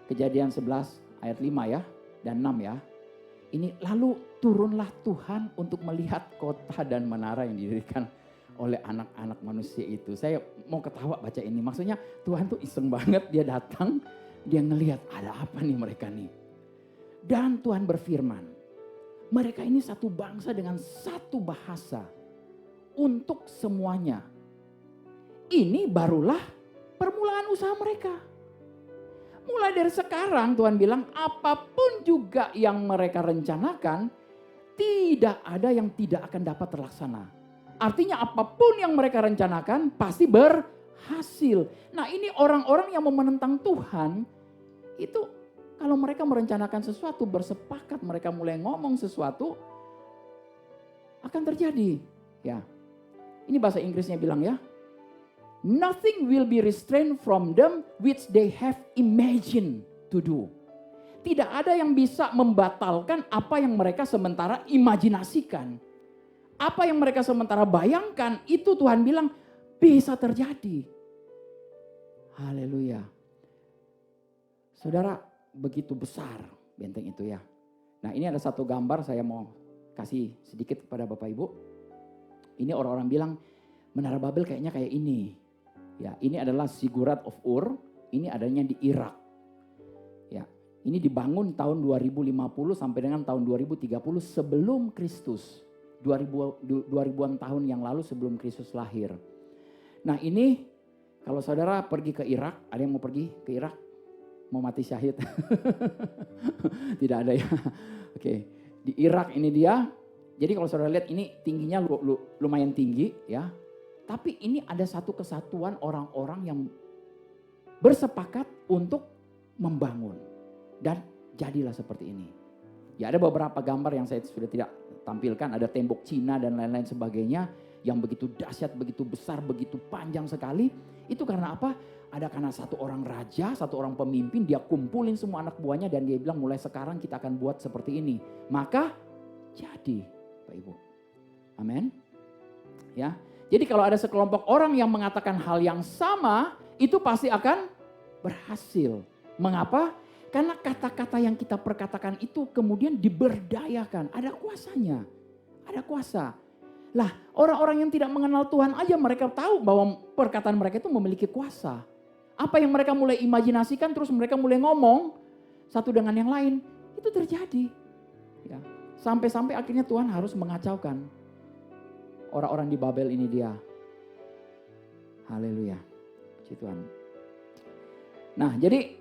Kejadian 11 ayat 5 ya dan 6 ya. Ini lalu turunlah Tuhan untuk melihat kota dan menara yang didirikan oleh anak-anak manusia itu. Saya mau ketawa baca ini. Maksudnya Tuhan tuh iseng banget, dia datang, dia ngelihat ada apa nih mereka nih. Dan Tuhan berfirman, mereka ini satu bangsa dengan satu bahasa untuk semuanya. Ini barulah permulaan usaha mereka. Mulai dari sekarang Tuhan bilang apapun juga yang mereka rencanakan, tidak ada yang tidak akan dapat terlaksana. Artinya apapun yang mereka rencanakan pasti berhasil. Nah ini orang-orang yang mau menentang Tuhan, itu kalau mereka merencanakan sesuatu, bersepakat mereka mulai ngomong sesuatu, akan terjadi. Ya, ini bahasa Inggrisnya bilang ya, nothing will be restrained from them which they have imagined to do. Tidak ada yang bisa membatalkan apa yang mereka sementara imajinasikan. Apa yang mereka sementara bayangkan itu Tuhan bilang bisa terjadi. Haleluya. Saudara, begitu besar benteng itu ya. Nah ini ada satu gambar saya mau kasih sedikit kepada Bapak Ibu. Ini orang-orang bilang Menara Babel kayaknya kayak ini. Ya, ini adalah Ziggurat of Ur. ini adanya di Irak. Ya, ini dibangun tahun 2050 sampai dengan tahun 2030 sebelum Kristus. 2000-an tahun yang lalu sebelum Kristus lahir. Nah ini kalau saudara pergi ke Irak, ada yang mau pergi ke Irak? Mau mati syahid? Tidak ada ya. Oke, di Irak ini dia. Jadi kalau saudara lihat ini tingginya lumayan tinggi ya. Tapi ini ada satu kesatuan orang-orang yang bersepakat untuk membangun. Dan jadilah seperti ini. Ya ada beberapa gambar yang saya sudah tidak tampilkan. Ada tembok Cina dan lain-lain sebagainya. Yang begitu dahsyat, begitu besar, begitu panjang sekali. Itu karena apa? Ada karena satu orang raja, satu orang pemimpin. Dia kumpulin semua anak buahnya dan dia bilang mulai sekarang kita akan buat seperti ini. Maka jadi Pak Ibu. Amin. Ya. Jadi kalau ada sekelompok orang yang mengatakan hal yang sama, itu pasti akan berhasil. Mengapa? Karena kata-kata yang kita perkatakan itu kemudian diberdayakan. Ada kuasanya. Ada kuasa. Lah, orang-orang yang tidak mengenal Tuhan aja mereka tahu bahwa perkataan mereka itu memiliki kuasa. Apa yang mereka mulai imajinasikan terus mereka mulai ngomong satu dengan yang lain, itu terjadi. Ya. Sampai-sampai akhirnya Tuhan harus mengacaukan orang-orang di Babel ini dia. Haleluya. Puji Tuhan. Nah, jadi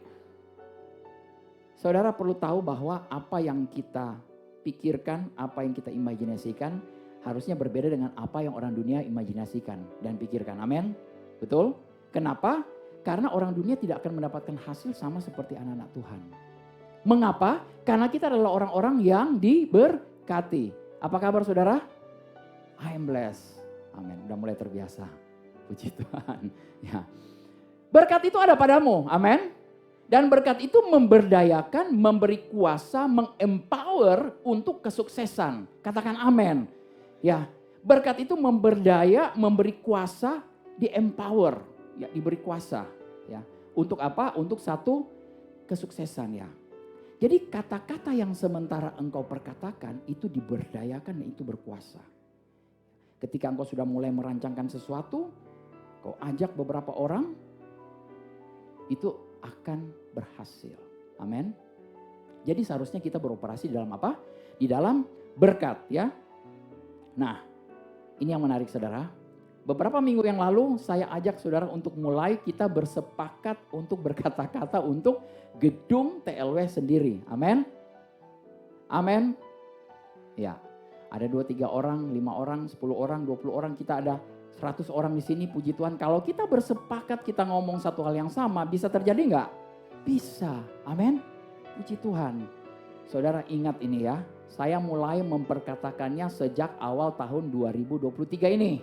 saudara perlu tahu bahwa apa yang kita pikirkan, apa yang kita imajinasikan harusnya berbeda dengan apa yang orang dunia imajinasikan dan pikirkan. Amin. Betul? Kenapa? Karena orang dunia tidak akan mendapatkan hasil sama seperti anak-anak Tuhan. Mengapa? Karena kita adalah orang-orang yang diberkati. Apa kabar saudara? I am blessed. Amin. Udah mulai terbiasa. Puji Tuhan. Ya. Berkat itu ada padamu. Amin. Dan berkat itu memberdayakan, memberi kuasa, mengempower untuk kesuksesan. Katakan amin. Ya, berkat itu memberdaya, memberi kuasa, di-empower, ya, diberi kuasa, ya. Untuk apa? Untuk satu kesuksesan, ya. Jadi kata-kata yang sementara engkau perkatakan itu diberdayakan dan itu berkuasa. Ketika engkau sudah mulai merancangkan sesuatu, kau ajak beberapa orang, itu akan berhasil. Amin. Jadi seharusnya kita beroperasi di dalam apa? Di dalam berkat, ya. Nah, ini yang menarik saudara. Beberapa minggu yang lalu saya ajak saudara untuk mulai kita bersepakat untuk berkata-kata untuk gedung TLW sendiri. Amin. Amin. Ya, ada 2-3 orang, 5 orang, 10 orang, 20 orang, kita ada 100 orang di sini. Puji Tuhan, kalau kita bersepakat kita ngomong satu hal yang sama, bisa terjadi enggak? Bisa. Amin. Puji Tuhan. Saudara ingat ini ya. Saya mulai memperkatakannya sejak awal tahun 2023 ini.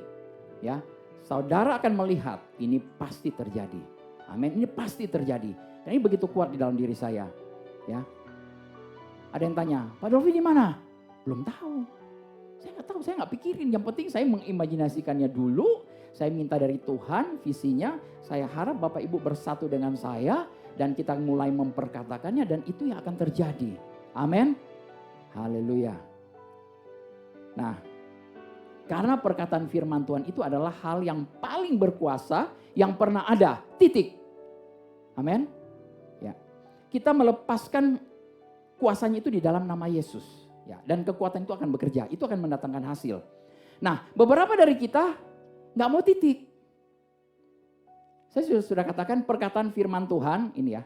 Ya, saudara akan melihat ini pasti terjadi. Amin, ini pasti terjadi. Dan ini begitu kuat di dalam diri saya. Ya, ada yang tanya, Pak Dolfi di mana? Belum tahu. Saya nggak tahu, saya nggak pikirin. Yang penting saya mengimajinasikannya dulu. Saya minta dari Tuhan visinya. Saya harap Bapak Ibu bersatu dengan saya dan kita mulai memperkatakannya dan itu yang akan terjadi. Amin. Haleluya. Nah, karena perkataan firman Tuhan itu adalah hal yang paling berkuasa yang pernah ada. Titik. Amin. Ya. Kita melepaskan kuasanya itu di dalam nama Yesus. Ya, dan kekuatan itu akan bekerja. Itu akan mendatangkan hasil. Nah, beberapa dari kita nggak mau titik. Saya sudah katakan perkataan firman Tuhan ini ya.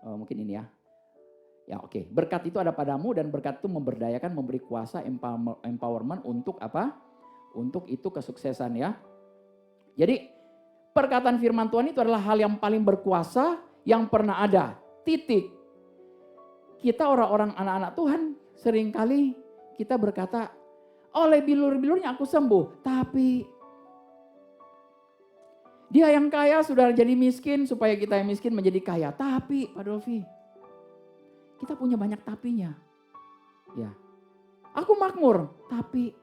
Mungkin ini ya. Ya oke, berkat itu ada padamu dan berkat itu memberdayakan, memberi kuasa, empowerment untuk apa? Untuk itu kesuksesan ya. Jadi perkataan firman Tuhan itu adalah hal yang paling berkuasa yang pernah ada. Titik. Kita orang-orang anak-anak Tuhan seringkali kita berkata, oleh bilur-bilurnya aku sembuh. Tapi dia yang kaya sudah jadi miskin supaya kita yang miskin menjadi kaya. Tapi Pak Dolfi, kita punya banyak tapinya. Ya. Aku makmur, tapi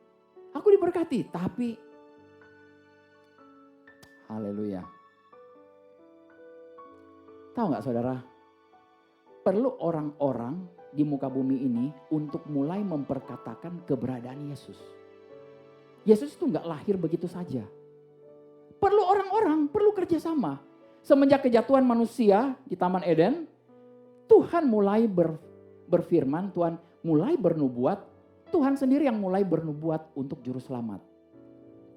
aku diberkati, tapi haleluya. Tahu nggak saudara? Perlu orang-orang di muka bumi ini untuk mulai memperkatakan keberadaan Yesus. Yesus itu nggak lahir begitu saja. Perlu orang-orang, perlu kerjasama. Semenjak kejatuhan manusia di Taman Eden, Tuhan mulai berfirman, Tuhan mulai bernubuat, Tuhan sendiri yang mulai bernubuat untuk juru selamat.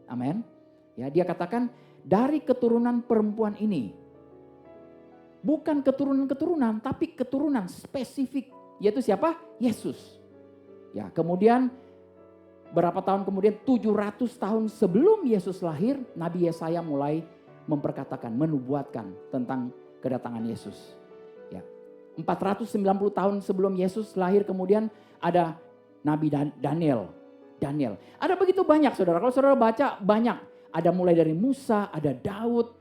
Amin. Ya, dia katakan dari keturunan perempuan ini. Bukan keturunan-keturunan, tapi keturunan spesifik. Yaitu siapa? Yesus. Ya, kemudian berapa tahun kemudian, 700 tahun sebelum Yesus lahir, Nabi Yesaya mulai memperkatakan, menubuatkan tentang kedatangan Yesus. Ya. 490 tahun sebelum Yesus lahir kemudian ada Nabi Daniel. Ada begitu banyak saudara, kalau saudara baca banyak. Ada mulai dari Musa, ada Daud,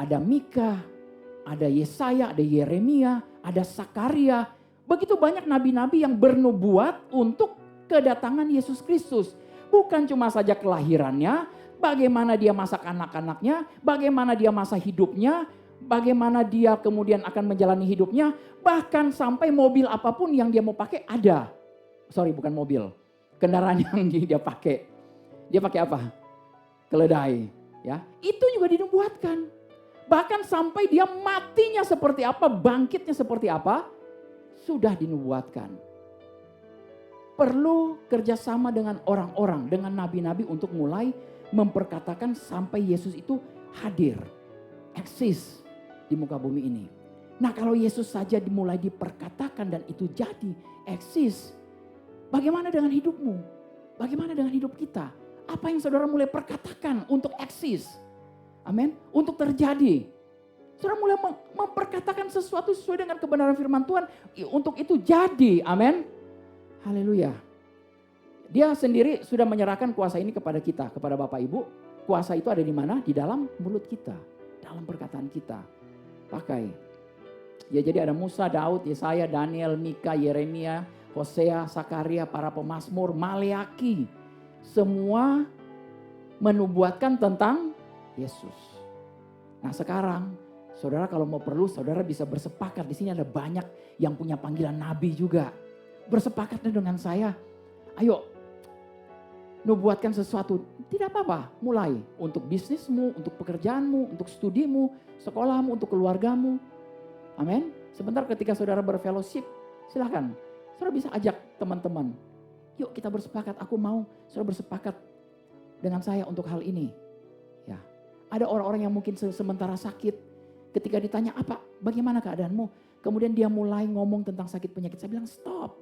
ada Mika, ada Yesaya, ada Yeremia, ada Sakaria. Begitu banyak nabi-nabi yang bernubuat untuk kedatangan Yesus Kristus. Bukan cuma saja kelahirannya, bagaimana dia masa anak-anaknya, bagaimana dia masa hidupnya, bagaimana dia kemudian akan menjalani hidupnya, bahkan sampai mobil apapun yang dia mau pakai ada. Sorry, bukan mobil. Kendaraan yang dia pakai. Dia pakai apa? Keledai. Ya, itu juga dinubuatkan. Bahkan sampai dia matinya seperti apa, bangkitnya seperti apa, sudah dinubuatkan. Perlu kerjasama dengan orang-orang, dengan nabi-nabi untuk mulai memperkatakan sampai Yesus itu hadir, eksis di muka bumi ini. Nah, kalau Yesus saja dimulai diperkatakan dan itu jadi eksis, bagaimana dengan hidupmu? Bagaimana dengan hidup kita? Apa yang saudara mulai perkatakan untuk eksis? Amin. Untuk terjadi. Saudara mulai memperkatakan sesuatu sesuai dengan kebenaran firman Tuhan. Untuk itu jadi. Amin. Haleluya. Dia sendiri sudah menyerahkan kuasa ini kepada kita. Kepada Bapak Ibu. Kuasa itu ada di mana? Di dalam mulut kita. Dalam perkataan kita. Pakai. Ya, jadi ada Musa, Daud, Yesaya, Daniel, Mika, Yeremia, Hosea, Sakaria, para pemazmur, Maleaki. Semua menubuatkan tentang Yesus. Nah, sekarang saudara kalau mau perlu saudara bisa bersepakat. Di sini ada banyak yang punya panggilan nabi juga. Bersepakatnya dengan saya. Ayo nubuatkan sesuatu. Tidak apa-apa, mulai untuk bisnismu, untuk pekerjaanmu, untuk studimu, sekolahmu, untuk keluargamu. Amin. Sebentar ketika saudara berfellowship, silakan. Saudara bisa ajak teman-teman. Yuk kita bersepakat, aku mau saudara bersepakat dengan saya untuk hal ini. Ya, ada orang-orang yang mungkin sementara sakit. Ketika ditanya apa, bagaimana keadaanmu? Kemudian dia mulai ngomong tentang sakit penyakit. Saya bilang stop.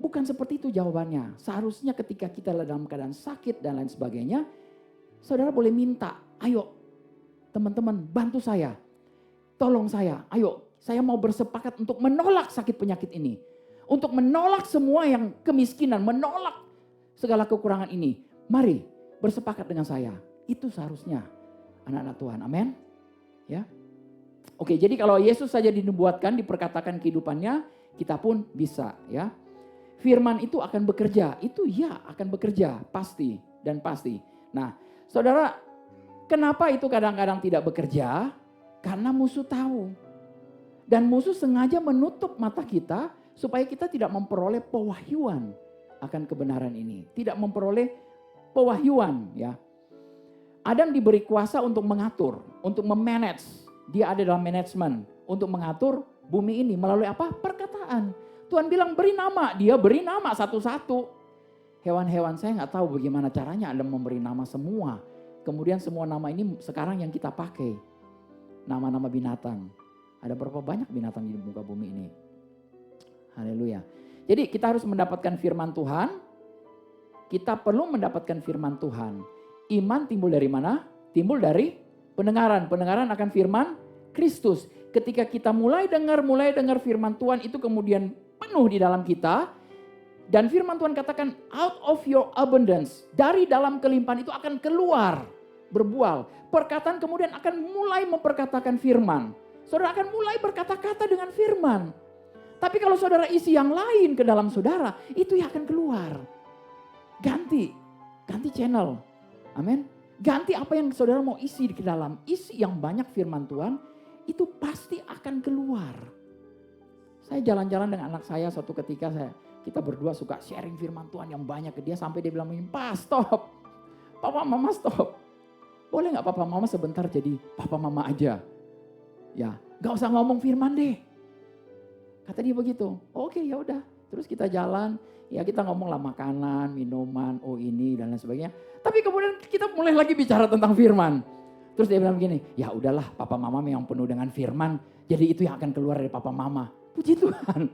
Bukan seperti itu jawabannya. Seharusnya ketika kita dalam keadaan sakit dan lain sebagainya, saudara boleh minta, ayo teman-teman bantu saya. Tolong saya, ayo saya mau bersepakat untuk menolak sakit penyakit ini. Untuk menolak semua yang kemiskinan, menolak segala kekurangan ini. Mari bersepakat dengan saya. Itu seharusnya anak-anak Tuhan. Amin. Ya. Oke, jadi kalau Yesus saja dinubuatkan, diperkatakan kehidupannya, kita pun bisa, ya. Firman itu akan bekerja. Itu ya akan bekerja, pasti dan pasti. Nah, saudara, kenapa itu kadang-kadang tidak bekerja? Karena musuh tahu. Dan musuh sengaja menutup mata kita supaya kita tidak memperoleh pewahyuan akan kebenaran ini. Tidak memperoleh pewahyuan, ya. Adam diberi kuasa untuk mengatur, untuk memanage. Dia ada dalam manajemen untuk mengatur bumi ini melalui apa? Perkataan. Tuhan bilang beri nama, dia beri nama satu-satu. Hewan-hewan saya nggak tahu bagaimana caranya Anda memberi nama semua. Kemudian semua nama ini sekarang yang kita pakai. Nama-nama binatang. Ada berapa banyak binatang di muka bumi ini? Haleluya. Jadi kita harus mendapatkan firman Tuhan. Kita perlu mendapatkan firman Tuhan. Iman timbul dari mana? Timbul dari pendengaran. Pendengaran akan firman Kristus. Ketika kita mulai dengar firman Tuhan itu kemudian penuh di dalam kita. Dan firman Tuhan katakan out of your abundance. Dari dalam kelimpahan itu akan keluar berbual. Perkataan kemudian akan mulai memperkatakan firman. Saudara akan mulai berkata-kata dengan firman. Tapi kalau saudara isi yang lain ke dalam saudara, itu yang akan keluar. Ganti channel. Amin. Ganti apa yang saudara mau isi ke dalam. Isi yang banyak firman Tuhan, itu pasti akan keluar. Saya jalan-jalan dengan anak saya suatu ketika kita berdua suka sharing firman Tuhan yang banyak ke dia. Sampai dia bilang, "Pa, stop. Papa, mama stop. Boleh gak papa mama sebentar jadi papa mama aja?" Ya, gak usah ngomong firman deh. Kata dia begitu. Oke, ya udah. Terus kita jalan, ya kita ngomong lah makanan, minuman, oh ini dan lain sebagainya. Tapi kemudian kita mulai lagi bicara tentang firman. Terus dia bilang begini, ya udahlah papa mama yang penuh dengan firman, jadi itu yang akan keluar dari papa mama. Puji Tuhan.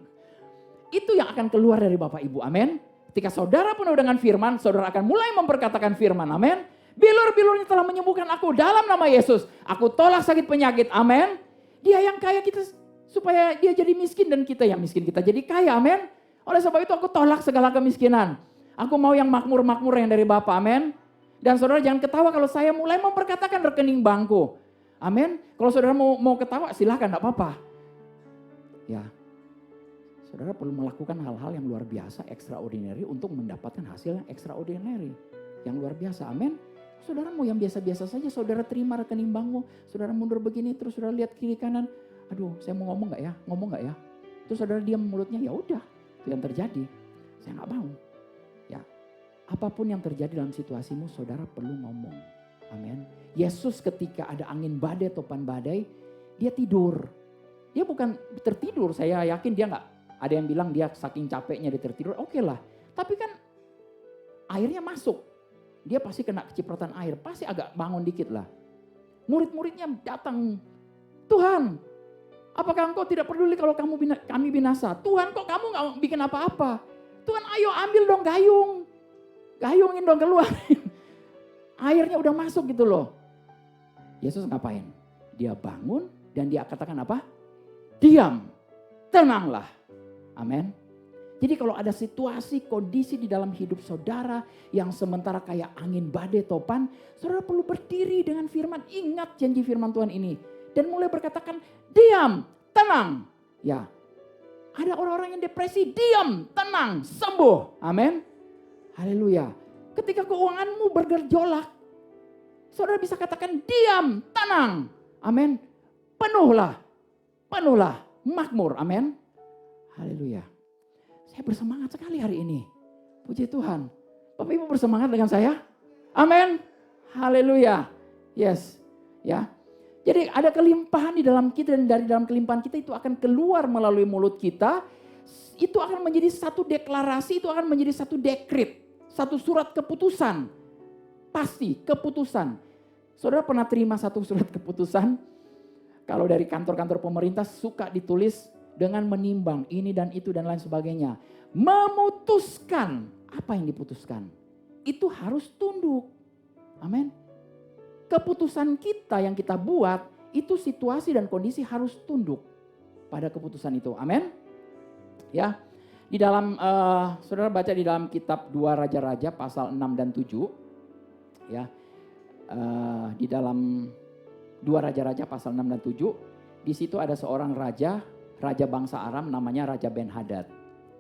Itu yang akan keluar dari bapak ibu, amin. Ketika saudara penuh dengan firman, saudara akan mulai memperkatakan firman, amin. Bilur-bilurnya telah menyembuhkan aku dalam nama Yesus. Aku tolak sakit penyakit, amin. Dia yang kaya kita supaya dia jadi miskin dan kita yang miskin kita jadi kaya, amin. Oleh sebab itu aku tolak segala kemiskinan. Aku mau yang makmur-makmur yang dari Bapa, amin. Dan saudara jangan ketawa kalau saya mulai memperkatakan rekening bangku. Amin. Kalau saudara mau ketawa silahkan, tidak apa-apa. Ya, saudara perlu melakukan hal-hal yang luar biasa, extraordinary untuk mendapatkan hasil yang extraordinary. Yang luar biasa, amin. Saudara mau yang biasa-biasa saja, saudara terima rekening bangku. Saudara mundur begini, terus saudara lihat kiri kanan. Aduh, saya mau ngomong gak ya? Ngomong gak ya? Terus saudara diam mulutnya, ya udah, itu yang terjadi. Saya gak mau. Ya, apapun yang terjadi dalam situasimu, saudara perlu ngomong. Amin. Yesus ketika ada angin badai, topan badai, dia tidur. Dia bukan tertidur, saya yakin dia gak, ada yang bilang dia saking capeknya dia tertidur, oke lah. Tapi kan airnya masuk, dia pasti kena kecipratan air, pasti agak bangun dikit lah. Murid-muridnya datang, Tuhan, apakah engkau tidak peduli kalau kami binasa? Tuhan, kok kamu gak bikin apa-apa? Tuhan, ayo ambil dong gayung. Gayungin dong, keluarin. Airnya udah masuk gitu loh. Yesus ngapain? Dia bangun dan dia katakan apa? Diam, tenanglah. Amin. Jadi kalau ada situasi, kondisi di dalam hidup saudara yang sementara kayak angin badai topan, saudara perlu berdiri dengan firman, ingat janji firman Tuhan ini. Dan mulai berkatakan, diam, tenang. Ya, ada orang-orang yang depresi, diam, tenang, sembuh. Amin. Haleluya. Ketika keuanganmu bergejolak, saudara bisa katakan, diam, tenang. Amin. Penuhlah, makmur. Amin. Haleluya. Saya bersemangat sekali hari ini. Puji Tuhan. Bapak Ibu bersemangat dengan saya? Amin. Haleluya. Yes. Ya. Jadi ada kelimpahan di dalam kita dan dari dalam kelimpahan kita itu akan keluar melalui mulut kita. Itu akan menjadi satu deklarasi, itu akan menjadi satu dekret. Satu surat keputusan. Pasti keputusan. Saudara pernah terima satu surat keputusan? Kalau dari kantor-kantor pemerintah suka ditulis dengan menimbang ini dan itu dan lain sebagainya. Memutuskan. Apa yang diputuskan? Itu harus tunduk. Amin. Keputusan kita yang kita buat, itu situasi dan kondisi harus tunduk pada keputusan itu. Amin. Ya. Di dalam, saudara baca di dalam kitab 2 Raja-Raja pasal 6 dan 7. Ya. Di dalam 2 Raja-Raja pasal 6 dan 7. Di situ ada seorang raja bangsa Aram namanya Raja Ben-Hadad.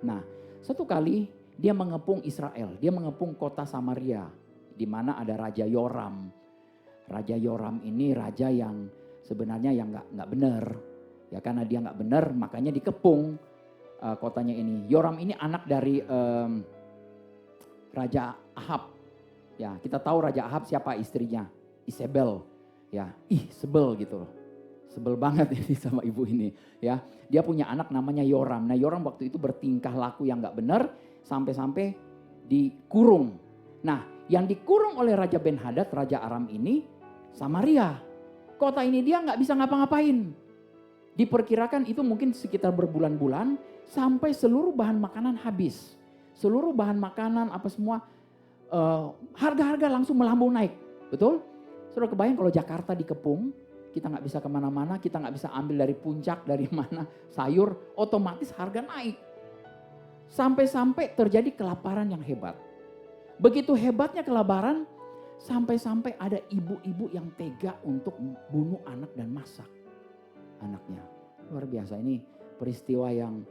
Nah, satu kali dia mengepung Israel, dia mengepung kota Samaria di mana ada Raja Yoram. Raja Yoram ini raja yang sebenarnya yang nggak benar. Ya karena dia nggak benar makanya dikepung kotanya ini. Yoram ini anak dari Raja Ahab. Ya, kita tahu Raja Ahab siapa istrinya? Isabel. Ya, sebel gitu loh. Sebel banget ini sama ibu ini, ya. Dia punya anak namanya Yoram. Nah, Yoram waktu itu bertingkah laku yang nggak benar sampai-sampai dikurung. Nah, yang dikurung oleh Raja Ben-Hadad, Raja Aram ini Samaria. Kota ini dia nggak bisa ngapa-ngapain. Diperkirakan itu mungkin sekitar berbulan-bulan sampai seluruh bahan makanan habis. Seluruh bahan makanan apa semua harga-harga langsung melambung naik, betul? Saudara kebayang kalau Jakarta dikepung, kita nggak bisa kemana-mana, kita nggak bisa ambil dari puncak, dari mana sayur, otomatis harga naik. Sampai-sampai terjadi kelaparan yang hebat. Begitu hebatnya kelaparan, sampai-sampai ada ibu-ibu yang tega untuk bunuh anak dan masak anaknya. Luar biasa, ini peristiwa yang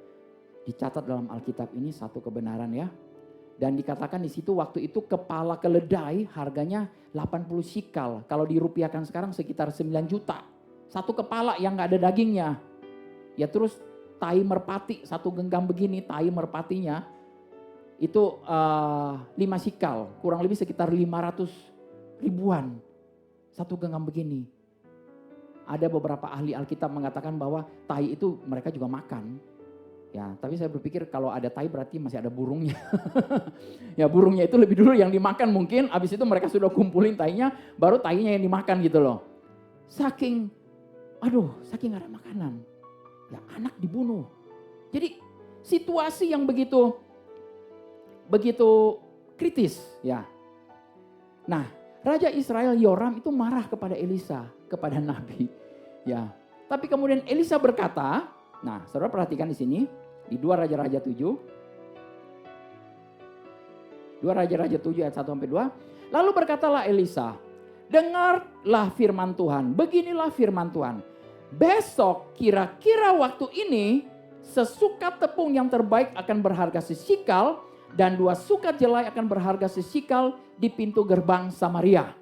dicatat dalam Alkitab ini satu kebenaran ya. Dan dikatakan di situ waktu itu kepala keledai harganya 80 shikal. Kalau dirupiahkan sekarang sekitar 9 juta. Satu kepala yang gak ada dagingnya. Ya terus tai merpati, satu genggam begini tai merpatinya. Itu 5 shikal, kurang lebih sekitar 500 ribuan. Satu genggam begini. Ada beberapa ahli Alkitab mengatakan bahwa tai itu mereka juga makan. Ya, tapi saya berpikir kalau ada tai berarti masih ada burungnya. Ya, burungnya itu lebih dulu yang dimakan mungkin, habis itu mereka sudah kumpulin tainya, baru tainya yang dimakan gitu loh. Saking gak ada makanan. Ya, anak dibunuh. Jadi situasi yang begitu kritis ya. Nah, Raja Israel Yoram itu marah kepada Elisa, kepada Nabi. Ya, tapi kemudian Elisa berkata, nah saudara perhatikan di sini, di 2 Raja-Raja 7. 2 Raja-Raja 7 ayat 1-2. Lalu berkatalah Elisa, dengarlah firman Tuhan, beginilah firman Tuhan. Besok kira-kira waktu ini, sesukat tepung yang terbaik akan berharga sesikal, dan 2 sukat jelai akan berharga sesikal di pintu gerbang Samaria.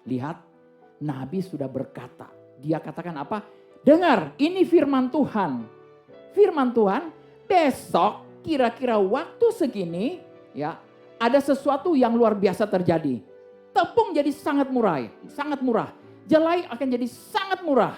Lihat, Nabi sudah berkata. Dia katakan apa? Dengar, ini firman Tuhan. Firman Tuhan, besok kira-kira waktu segini ya, ada sesuatu yang luar biasa terjadi. Tepung jadi sangat murah. Jelai akan jadi sangat murah.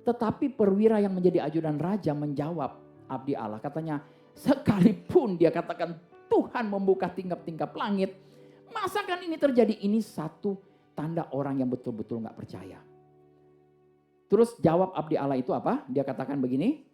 Tetapi perwira yang menjadi ajudan raja menjawab abdi Allah, katanya, sekalipun dia katakan Tuhan membuka tingkap-tingkap langit, masakan ini terjadi? Ini satu tanda orang yang betul-betul gak percaya. Terus jawab abdi Allah itu apa? Dia katakan begini,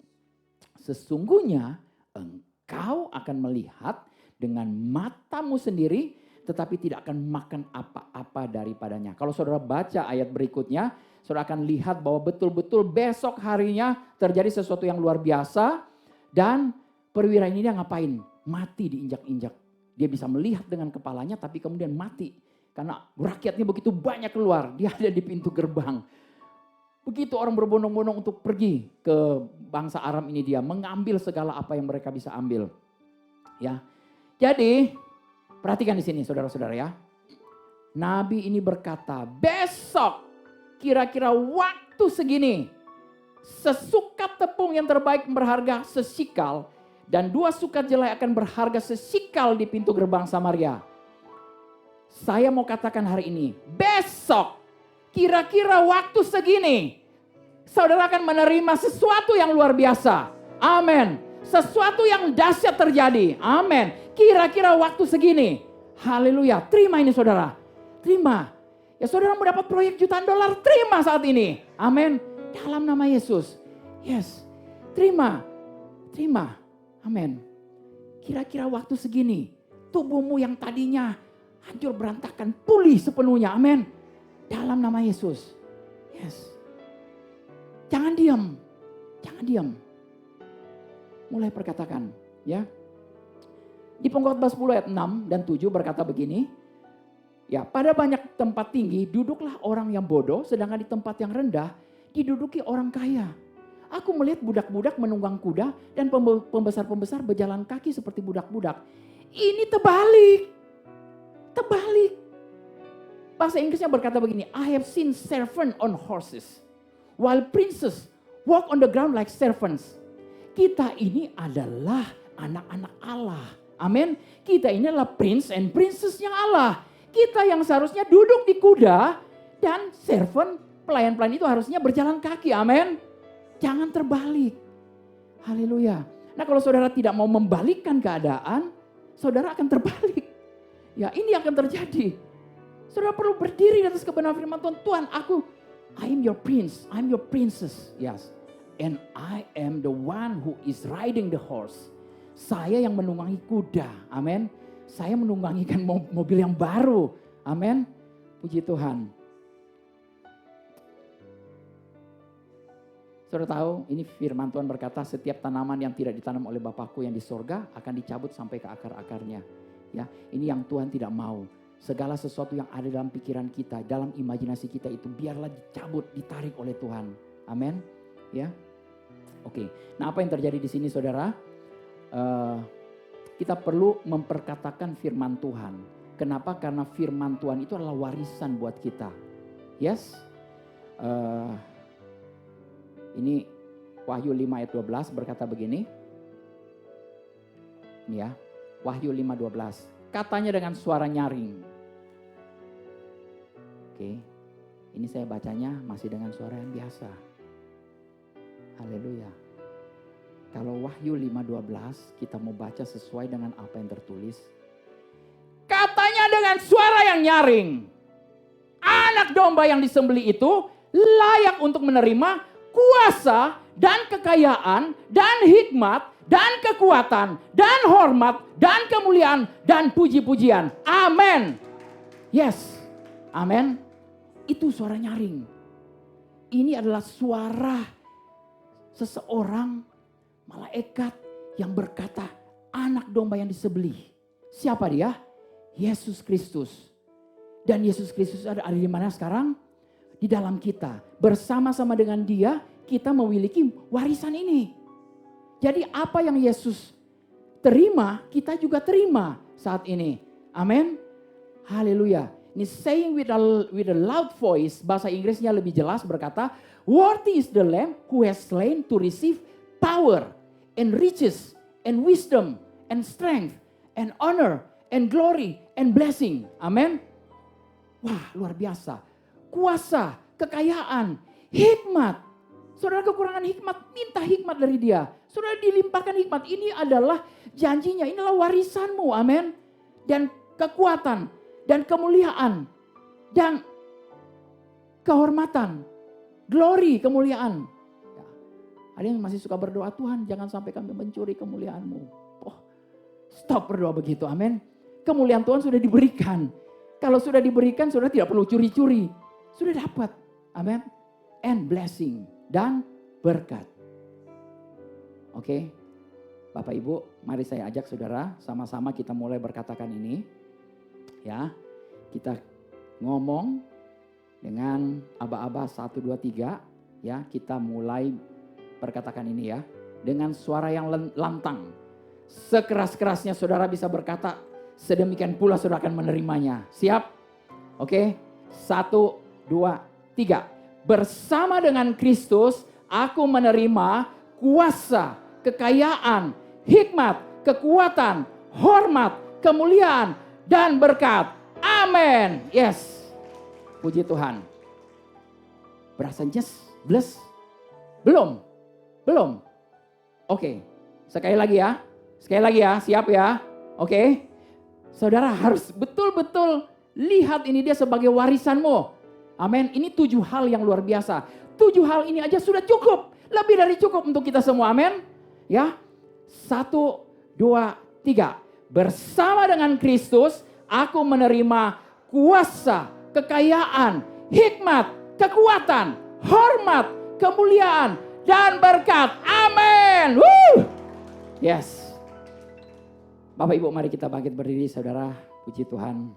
sesungguhnya engkau akan melihat dengan matamu sendiri, tetapi tidak akan makan apa-apa daripadanya. Kalau saudara baca ayat berikutnya, saudara akan lihat bahwa betul-betul besok harinya terjadi sesuatu yang luar biasa. Dan perwira ini dia ngapain? Mati diinjak-injak. Dia bisa melihat dengan kepalanya tapi kemudian mati. Karena rakyatnya begitu banyak keluar, dia ada di pintu gerbang. Begitu orang berbondong-bondong untuk pergi ke bangsa Aram ini, dia mengambil segala apa yang mereka bisa ambil. Ya. Jadi perhatikan di sini saudara-saudara ya. Nabi ini berkata, besok kira-kira waktu segini, sesukat tepung yang terbaik berharga sesikal, dan 2 sukat jelai akan berharga sesikal di pintu gerbang Samaria. Saya mau katakan hari ini, besok kira-kira waktu segini, saudara akan menerima sesuatu yang luar biasa. Amin. Sesuatu yang dahsyat terjadi. Amin. Kira-kira waktu segini. Haleluya. Terima ini saudara. Terima. Ya saudara mau dapat proyek jutaan dolar, terima saat ini. Amin. Dalam nama Yesus. Yes. Terima. Terima. Amin. Kira-kira waktu segini, tubuhmu yang tadinya hancur berantakan pulih sepenuhnya. Amin. Dalam nama Yesus. Yes. Jangan diam. Jangan diam. Mulai perkatakan. Ya. Di Pengkhotbah 10 ayat 6 dan 7 berkata begini. Ya, pada banyak tempat tinggi duduklah orang yang bodoh. Sedangkan di tempat yang rendah diduduki orang kaya. Aku melihat budak-budak menunggang kuda. Dan pembesar-pembesar berjalan kaki seperti budak-budak. Ini terbalik. Terbalik. Bahasa Inggrisnya berkata begini, I have seen servants on horses, while princes walk on the ground like servants. Kita ini adalah anak-anak Allah. Amin. Kita ini adalah prince and princessnya Allah. Kita yang seharusnya duduk di kuda dan servant, pelayan-pelayan itu harusnya berjalan kaki. Amin. Jangan terbalik. Haleluya. Nah kalau saudara tidak mau membalikkan keadaan, saudara akan terbalik. Ya ini akan terjadi. Saudara perlu berdiri di atas kebenaran firman Tuhan. Tuhan, I am your prince, I am your princess. Yes. And I am the one who is riding the horse. Saya yang menunggangi kuda. Amin. Saya menunggangikan mobil yang baru. Amin. Puji Tuhan. Saudara tahu, ini firman Tuhan berkata, setiap tanaman yang tidak ditanam oleh Bapakku yang di sorga akan dicabut sampai ke akar-akarnya. Ya, ini yang Tuhan tidak mau. Segala sesuatu yang ada dalam pikiran kita, dalam imajinasi kita itu biarlah dicabut, ditarik oleh Tuhan. Amin. Ya. Oke. Nah, apa yang terjadi di sini saudara? Kita perlu memperkatakan firman Tuhan. Kenapa? Karena firman Tuhan itu adalah warisan buat kita. Yes. Ini Wahyu 5 ayat 12 berkata begini. Ini ya. Wahyu 5:12. Katanya dengan suara nyaring. Oke. Ini saya bacanya masih dengan suara yang biasa. Haleluya. Kalau Wahyu 5:12 kita mau baca sesuai dengan apa yang tertulis. Katanya dengan suara yang nyaring. Anak domba yang disembelih itu layak untuk menerima kuasa dan kekayaan dan hikmat dan kekuatan dan hormat dan kemuliaan dan puji-pujian. Amin. Yes. Amin. Itu suara nyaring. Ini adalah suara seseorang malaikat yang berkata, anak domba yang disembelih. Siapa dia? Yesus Kristus. Dan Yesus Kristus ada di mana sekarang? Di dalam kita. Bersama-sama dengan dia, kita memiliki warisan ini. Jadi apa yang Yesus terima, kita juga terima saat ini. Amin. Haleluya. Ini saying with a loud voice, bahasa Inggrisnya lebih jelas berkata, worthy is the Lamb who has slain to receive power and riches and wisdom and strength and honor and glory and blessing. Amin. Wah, luar biasa. Kuasa, kekayaan, hikmat. Saudara kekurangan hikmat, minta hikmat dari dia. Saudara dilimpahkan hikmat. Ini adalah janjinya, inilah warisanmu. Amin. Dan kekuatan, dan kemuliaan, dan kehormatan. Glory, kemuliaan. Ya. Ada yang masih suka berdoa, Tuhan jangan sampai kami mencuri kemuliaan-Mu. Oh, stop berdoa begitu, amin. Kemuliaan Tuhan sudah diberikan. Kalau sudah diberikan, sudah tidak perlu curi-curi. Sudah dapat, amin. And blessing, dan berkat. Oke, Bapak Ibu, mari saya ajak saudara, sama-sama kita mulai berkatakan ini. Ya, kita ngomong dengan aba-aba 1, 2, 3. Ya, kita mulai perkatakan ini ya. Dengan suara yang lantang. Sekeras-kerasnya saudara bisa berkata, sedemikian pula saudara akan menerimanya. Siap? Oke, 1, 2, 3. Bersama dengan Kristus, aku menerima kuasa, kekayaan, hikmat, kekuatan, hormat, kemuliaan, dan berkat. Amin. Yes. Puji Tuhan. Berasa bless? Belum. Oke. Sekali lagi ya. Siap ya. Oke. Saudara harus betul-betul lihat ini dia sebagai warisanmu. Amin. Ini 7 hal yang luar biasa. 7 hal ini aja sudah cukup. Lebih dari cukup untuk kita semua. Amin. Ya. 1, 2, 3. Bersama dengan Kristus, aku menerima kuasa, kekayaan, hikmat, kekuatan, hormat, kemuliaan, dan berkat. Amin. Woo! Yes. Bapak Ibu, mari kita bangkit berdiri, saudara. Puji Tuhan.